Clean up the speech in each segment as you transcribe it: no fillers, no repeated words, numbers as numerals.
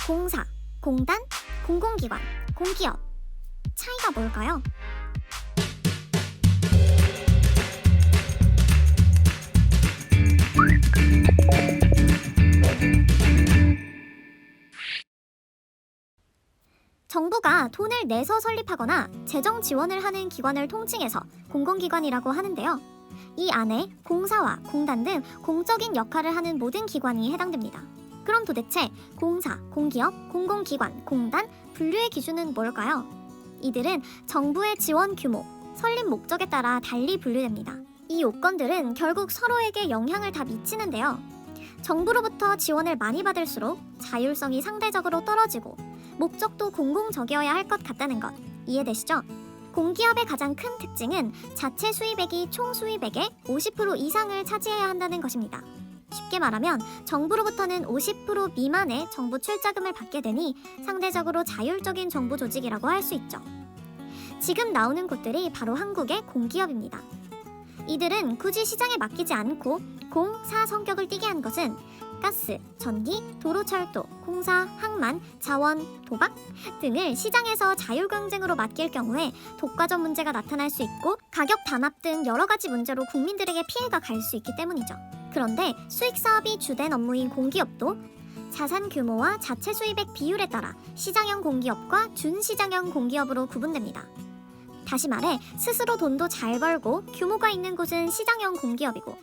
공사, 공단, 공공기관, 공기업. 차이가 뭘까요? 정부가 돈을 내서 설립하거나 재정 지원을 하는 기관을 통칭해서 공공기관이라고 하는데요. 이 안에 공사와 공단 등 공적인 역할을 하는 모든 기관이 해당됩니다. 그럼 도대체 공사, 공기업, 공공기관, 공단 분류의 기준은 뭘까요? 이들은 정부의 지원 규모, 설립 목적에 따라 달리 분류됩니다. 이 요건들은 결국 서로에게 영향을 다 미치는데요. 정부로부터 지원을 많이 받을수록 자율성이 상대적으로 떨어지고 목적도 공공적이어야 할 것 같다는 것 이해되시죠? 공기업의 가장 큰 특징은 자체 수입액이 총 수입액의 50% 이상을 차지해야 한다는 것입니다. 쉽게 말하면 정부로부터는 50% 미만의 정부 출자금을 받게 되니 상대적으로 자율적인 정부 조직이라고 할 수 있죠. 지금 나오는 곳들이 바로 한국의 공기업입니다. 이들은 굳이 시장에 맡기지 않고 공사 성격을 띠게 한 것은 가스, 전기, 도로철도, 공사, 항만, 자원, 도박 등을 시장에서 자율경쟁으로 맡길 경우에 독과점 문제가 나타날 수 있고 가격 담합 등 여러 가지 문제로 국민들에게 피해가 갈 수 있기 때문이죠. 그런데 수익사업이 주된 업무인 공기업도 자산 규모와 자체 수입액 비율에 따라 시장형 공기업과 준시장형 공기업으로 구분됩니다. 다시 말해 스스로 돈도 잘 벌고 규모가 있는 곳은 시장형 공기업이고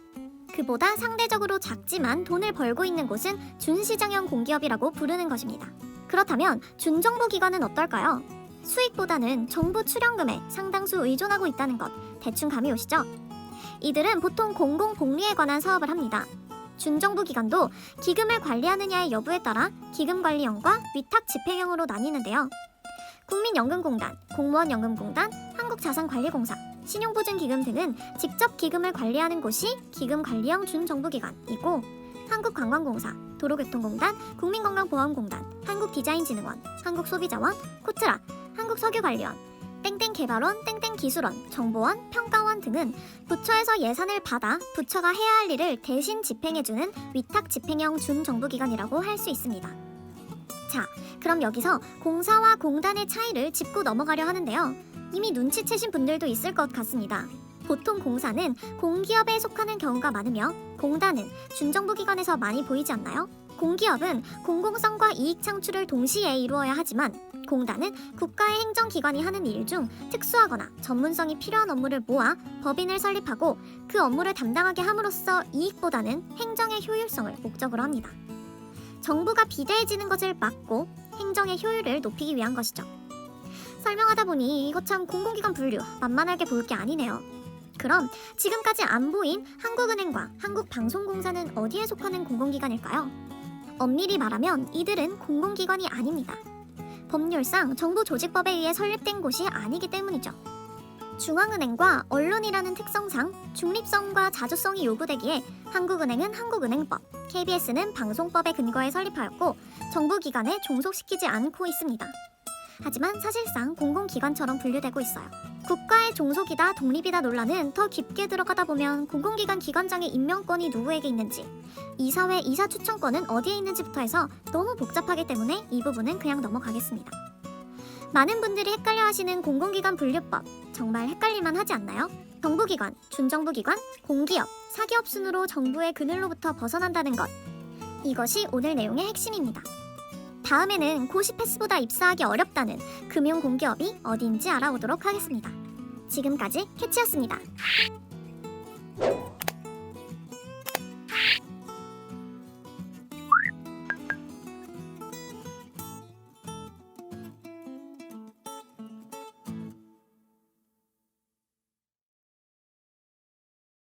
그보다 상대적으로 작지만 돈을 벌고 있는 곳은 준시장형 공기업이라고 부르는 것입니다. 그렇다면 준정부기관은 어떨까요? 수익보다는 정부 출연금에 상당수 의존하고 있다는 것 대충 감이 오시죠? 이들은 보통 공공복리에 관한 사업을 합니다. 준정부기관도 기금을 관리하느냐의 여부에 따라 기금관리형과 위탁집행형으로 나뉘는데요. 국민연금공단, 공무원연금공단, 한국자산관리공사, 신용보증기금 등은 직접 기금을 관리하는 곳이 기금관리형 준정부기관이고 한국관광공사, 도로교통공단, 국민건강보험공단, 한국디자인진흥원, 한국소비자원, 코트라, 한국석유관리원, 땡땡개발원, 땡땡기술원, 정보원, 평가원 등은 부처에서 예산을 받아 부처가 해야 할 일을 대신 집행해주는 위탁집행형 준정부기관이라고 할 수 있습니다. 자, 그럼 여기서 공사와 공단의 차이를 짚고 넘어가려 하는데요. 이미 눈치채신 분들도 있을 것 같습니다. 보통 공사는 공기업에 속하는 경우가 많으며 공단은 준정부기관에서 많이 보이지 않나요? 공기업은 공공성과 이익 창출을 동시에 이루어야 하지만 공단은 국가의 행정기관이 하는 일 중 특수하거나 전문성이 필요한 업무를 모아 법인을 설립하고 그 업무를 담당하게 함으로써 이익보다는 행정의 효율성을 목적으로 합니다. 정부가 비대해지는 것을 막고 행정의 효율을 높이기 위한 것이죠. 설명하다 보니 이거 참 공공기관 분류 만만하게 볼 게 아니네요. 그럼 지금까지 안 보인 한국은행과 한국방송공사는 어디에 속하는 공공기관일까요? 엄밀히 말하면 이들은 공공기관이 아닙니다. 법률상 정부 조직법에 의해 설립된 곳이 아니기 때문이죠. 중앙은행과 언론이라는 특성상 중립성과 자주성이 요구되기에 한국은행은 한국은행법, KBS는 방송법에 근거해 설립하였고 정부기관에 종속시키지 않고 있습니다. 하지만 사실상 공공기관처럼 분류되고 있어요. 국가의 종속이다 독립이다 논란은 더 깊게 들어가다 보면 공공기관 기관장의 임명권이 누구에게 있는지, 이사회 이사 추천권은 어디에 있는지부터 해서 너무 복잡하기 때문에 이 부분은 그냥 넘어가겠습니다. 많은 분들이 헷갈려 하시는 공공기관 분류법 정말 헷갈릴만 하지 않나요? 정부기관, 준정부기관, 공기업, 사기업 순으로 정부의 그늘로부터 벗어난다는 것 이것이 오늘 내용의 핵심입니다. 다음에는 고시 패스보다 입사하기 어렵다는 금융공기업이 어디인지 알아보도록 하겠습니다. 지금까지 캐치였습니다.